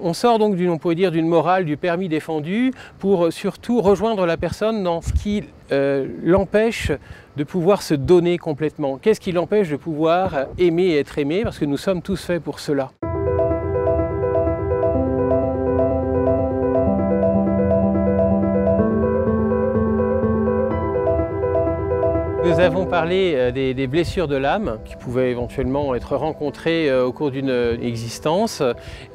On sort donc on pourrait dire d'une morale du permis défendu pour surtout rejoindre la personne dans ce qui l'empêche de pouvoir se donner complètement. Qu'est-ce qui l'empêche de pouvoir aimer et être aimé? Parce que nous sommes tous faits pour cela. Nous avons parlé des blessures de l'âme qui pouvaient éventuellement être rencontrées au cours d'une existence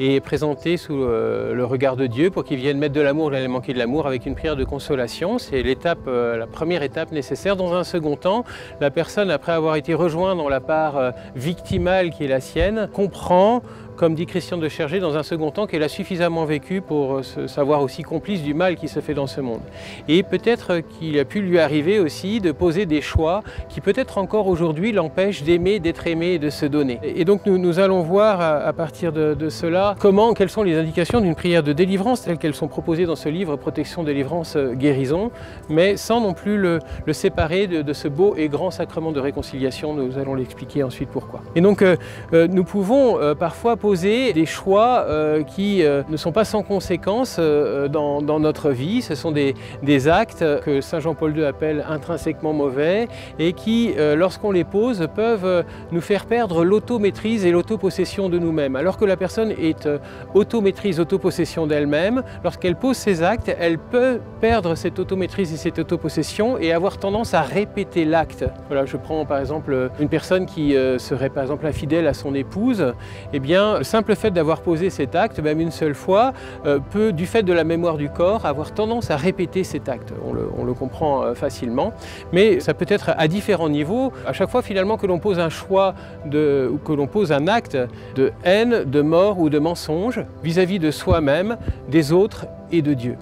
et présentées sous le regard de Dieu pour qu'il vienne mettre de l'amour là où il manquait de l'amour avec une prière de consolation. C'est la première étape nécessaire. Dans un second temps, la personne, après avoir été rejointe dans la part victimale qui est la sienne, comprend, comme dit Christian de Chergé, dans un second temps, qu'elle a suffisamment vécu pour se savoir aussi complice du mal qui se fait dans ce monde. Et peut-être qu'il a pu lui arriver aussi de poser des choix qui peut-être encore aujourd'hui l'empêchent d'aimer, d'être aimé et de se donner. Et donc nous allons voir à partir de cela quelles sont les indications d'une prière de délivrance telles qu'elles sont proposées dans ce livre Protection, délivrance, guérison, mais sans non plus le séparer de ce beau et grand sacrement de réconciliation. Nous allons l'expliquer ensuite pourquoi. Et donc nous pouvons parfois poser des choix qui ne sont pas sans conséquences dans notre vie. Ce sont des actes que Saint Jean-Paul II appelle intrinsèquement mauvais et qui, lorsqu'on les pose, peuvent nous faire perdre l'automaîtrise et l'autopossession de nous-mêmes. Alors que la personne est automaîtrise, autopossession d'elle-même, lorsqu'elle pose ces actes, elle peut perdre cette automaîtrise et cette autopossession et avoir tendance à répéter l'acte. Voilà, je prends par exemple une personne qui serait par exemple infidèle à son épouse. Eh bien, le simple fait d'avoir posé cet acte, même une seule fois, peut, du fait de la mémoire du corps, avoir tendance à répéter cet acte. On le comprend facilement, mais ça peut être à différents niveaux. À chaque fois finalement que l'on pose un choix, ou que l'on pose un acte de haine, de mort ou de mensonge vis-à-vis de soi-même, des autres et de Dieu.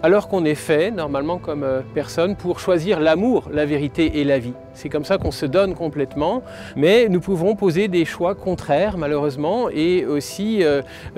Alors qu'on est fait, normalement comme personne, pour choisir l'amour, la vérité et la vie. C'est comme ça qu'on se donne complètement, mais nous pouvons poser des choix contraires malheureusement et aussi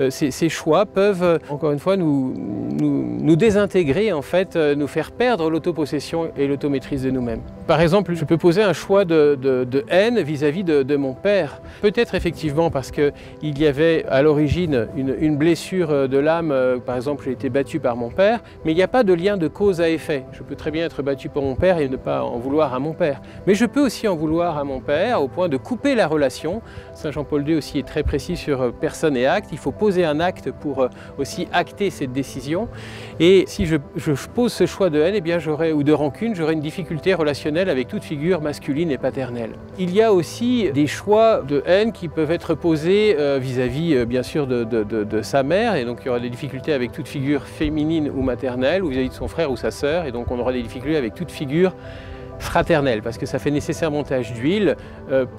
ces choix peuvent encore une fois nous désintégrer, en fait, nous faire perdre l'autopossession et l'automaîtrise de nous-mêmes. Par exemple, je peux poser un choix de haine vis-à-vis de mon père. Peut-être effectivement parce qu'il y avait à l'origine une blessure de l'âme, par exemple j'ai été battu par mon père, mais il n'y a pas de lien de cause à effet. Je peux très bien être battu par mon père et ne pas en vouloir à mon père. Mais je peux aussi en vouloir à mon père au point de couper la relation. Saint Jean-Paul II aussi est très précis sur personne et acte. Il faut poser un acte pour aussi acter cette décision. Et si je pose ce choix de haine, eh bien ou de rancune, j'aurai une difficulté relationnelle avec toute figure masculine et paternelle. Il y a aussi des choix de haine qui peuvent être posés vis-à-vis bien sûr de sa mère. Et donc il y aura des difficultés avec toute figure féminine ou maternelle ou vis-à-vis de son frère ou sa sœur. Et donc on aura des difficultés avec toute figure fraternelle, parce que ça fait nécessairement tache d'huile.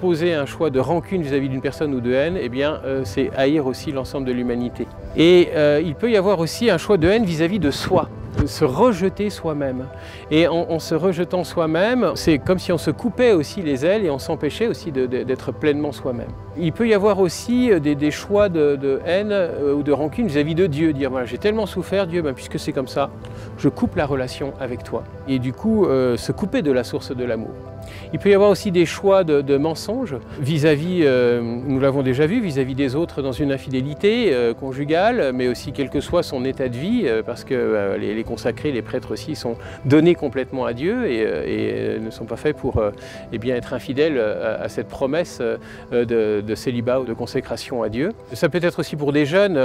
Poser un choix de rancune vis-à-vis d'une personne ou de haine, eh bien, c'est haïr aussi l'ensemble de l'humanité. Et il peut y avoir aussi un choix de haine vis-à-vis de soi, de se rejeter soi-même. Et en se rejetant soi-même, c'est comme si on se coupait aussi les ailes et on s'empêchait aussi d'être pleinement soi-même. Il peut y avoir aussi des choix de haine ou de rancune vis-à-vis de Dieu. Dire, voilà, j'ai tellement souffert, Dieu, puisque c'est comme ça, je coupe la relation avec toi. Et du coup, se couper de la source de l'amour. Il peut y avoir aussi des choix de mensonges vis-à-vis, nous l'avons déjà vu, vis-à-vis des autres dans une infidélité conjugale, mais aussi quel que soit son état de vie, parce que les consacrés, les prêtres aussi sont donnés complètement à Dieu et ne sont pas faits pour eh bien, être infidèles à cette promesse de célibat ou de consécration à Dieu. Ça peut être aussi pour des jeunes,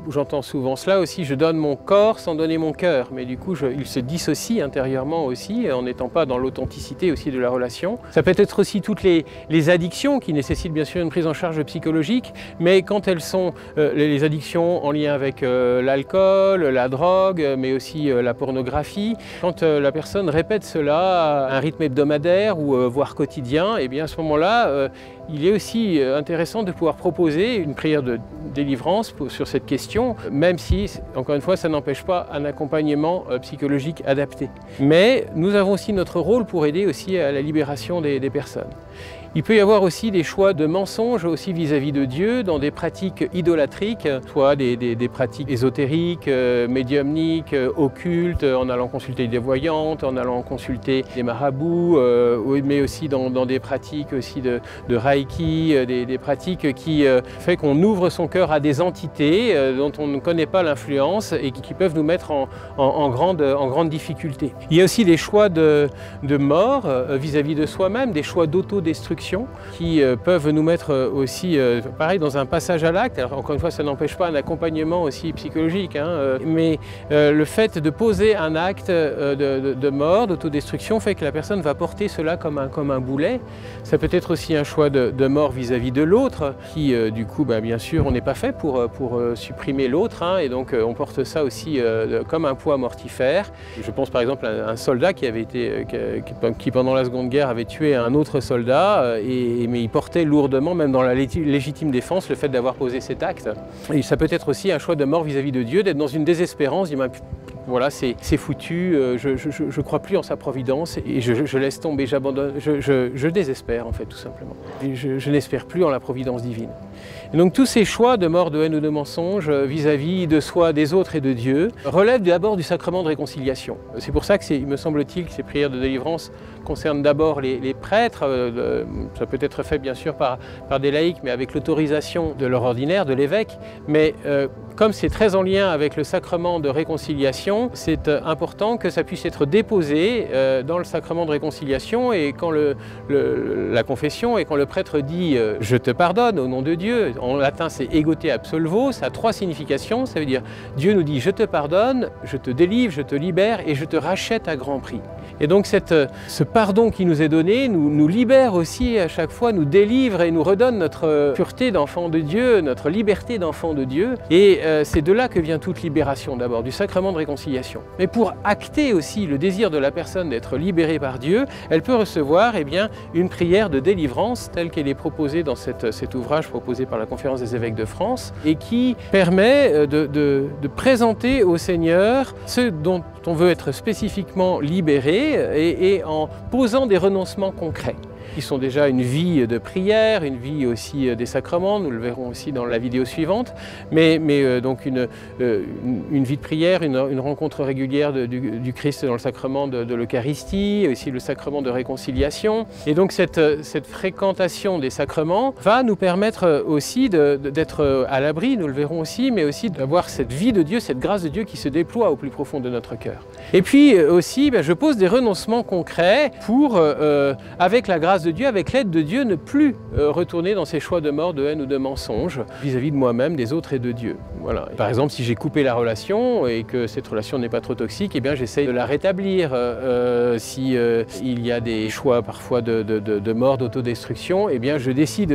j'entends souvent cela aussi, je donne mon corps sans donner mon cœur, mais du coup ils se dissocient intérieurement aussi en n'étant pas dans l'authenticité aussi de la relation. Ça peut être aussi toutes les addictions qui nécessitent bien sûr une prise en charge psychologique, mais quand elles sont les addictions en lien avec l'alcool, la drogue, mais aussi la pornographie, quand la personne répète cela à un rythme hebdomadaire ou voire quotidien, et bien à ce moment-là, il est aussi intéressant de pouvoir proposer une prière de délivrance sur cette question, même si, encore une fois, ça n'empêche pas un accompagnement psychologique adapté. Mais nous avons aussi notre rôle pour aider aussi à la libération des personnes. Il peut y avoir aussi des choix de mensonges aussi vis-à-vis de Dieu dans des pratiques idolâtriques, soit des pratiques ésotériques, médiumniques, occultes, en allant consulter des voyantes, en allant consulter des marabouts, mais aussi dans des pratiques aussi de reiki, des pratiques qui fait qu'on ouvre son cœur à des entités dont on ne connaît pas l'influence et qui peuvent nous mettre en grande difficulté. Il y a aussi des choix de mort vis-à-vis de soi-même, des choix d'autodestruction qui peuvent nous mettre aussi, pareil, dans un passage à l'acte. Alors encore une fois, ça n'empêche pas un accompagnement aussi psychologique, hein, mais le fait de poser un acte de mort, d'autodestruction, fait que la personne va porter cela comme un boulet. Ça peut être aussi un choix de mort vis-à-vis de l'autre, qui du coup, bien sûr, on n'est pas fait pour supprimer l'autre, hein, et donc on porte ça aussi comme un poids mortifère. Je pense par exemple à un soldat qui pendant la Seconde Guerre avait tué un autre soldat, mais il portait lourdement, même dans la légitime défense, le fait d'avoir posé cet acte. Et ça peut être aussi un choix de mort vis-à-vis de Dieu, d'être dans une désespérance, voilà, c'est foutu, je ne crois plus en sa providence et je laisse tomber, j'abandonne, je désespère en fait tout simplement. Et je n'espère plus en la providence divine. Et donc tous ces choix de mort, de haine ou de mensonge vis-à-vis de soi, des autres et de Dieu relèvent d'abord du sacrement de réconciliation. C'est pour ça que il me semble-t-il que ces prières de délivrance concernent d'abord les prêtres. Ça peut être fait bien sûr par des laïcs, mais avec l'autorisation de leur ordinaire, de l'évêque. Mais comme c'est très en lien avec le sacrement de réconciliation, c'est important que ça puisse être déposé dans le sacrement de réconciliation, et quand la confession, et quand le prêtre dit « je te pardonne au nom de Dieu », en latin c'est « ego te absolvo », ça a trois significations, ça veut dire Dieu nous dit « je te pardonne, je te délivre, je te libère et je te rachète à grand prix ». Et donc ce pardon qui nous est donné nous libère aussi à chaque fois, nous délivre et nous redonne notre pureté d'enfant de Dieu, notre liberté d'enfant de Dieu. Et c'est de là que vient toute libération d'abord, du sacrement de réconciliation. Mais pour acter aussi le désir de la personne d'être libérée par Dieu, elle peut recevoir une prière de délivrance telle qu'elle est proposée dans cet ouvrage proposé par la Conférence des évêques de France, et qui permet de présenter au Seigneur ce dont on veut être spécifiquement libéré, et en posant des renoncements concrets, qui sont déjà une vie de prière, une vie aussi des sacrements, nous le verrons aussi dans la vidéo suivante, mais donc une vie de prière, une rencontre régulière du Christ dans le sacrement de l'Eucharistie, aussi le sacrement de réconciliation. Et donc cette fréquentation des sacrements va nous permettre aussi d'être à l'abri, nous le verrons aussi, mais aussi d'avoir cette vie de Dieu, cette grâce de Dieu qui se déploie au plus profond de notre cœur. Et puis aussi, je pose des renoncements concrets pour, avec la grâce de Dieu, avec l'aide de Dieu, ne plus retourner dans ces choix de mort, de haine ou de mensonge vis-à-vis de moi-même, des autres et de Dieu. Voilà. Par exemple, si j'ai coupé la relation et que cette relation n'est pas trop toxique, j'essaye de la rétablir. Si il y a des choix parfois de mort, d'autodestruction, je décide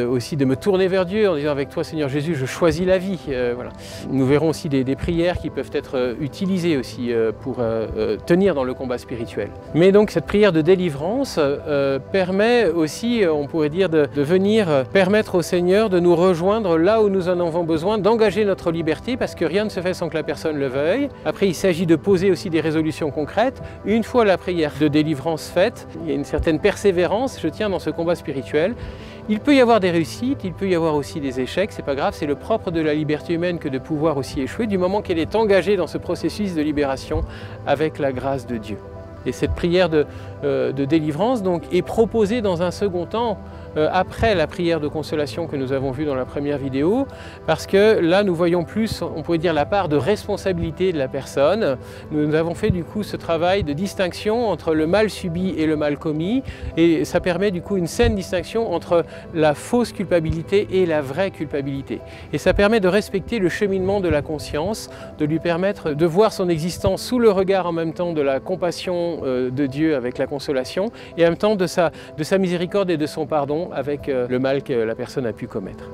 aussi de me tourner vers Dieu en disant avec toi Seigneur Jésus, je choisis la vie. Voilà. Nous verrons aussi des prières qui peuvent être utilisées aussi pour tenir dans le combat spirituel. Mais donc cette prière de délivrance permet aussi, on pourrait dire, de venir permettre au Seigneur de nous rejoindre là où nous en avons besoin, d'engager notre liberté, parce que rien ne se fait sans que la personne le veuille. Après, il s'agit de poser aussi des résolutions concrètes. Une fois la prière de délivrance faite, il y a une certaine persévérance, je tiens, dans ce combat spirituel. Il peut y avoir des réussites, il peut y avoir aussi des échecs, c'est pas grave, c'est le propre de la liberté humaine que de pouvoir aussi échouer, du moment qu'elle est engagée dans ce processus de libération avec la grâce de Dieu. Et cette prière de délivrance donc, est proposée dans un second temps, après la prière de consolation que nous avons vue dans la première vidéo, parce que là nous voyons plus, on pourrait dire, la part de responsabilité de la personne. Nous avons fait du coup ce travail de distinction entre le mal subi et le mal commis, et ça permet du coup une saine distinction entre la fausse culpabilité et la vraie culpabilité. Et ça permet de respecter le cheminement de la conscience, de lui permettre de voir son existence sous le regard en même temps de la compassion de Dieu avec la consolation, et en même temps de sa miséricorde et de son pardon avec le mal que la personne a pu commettre.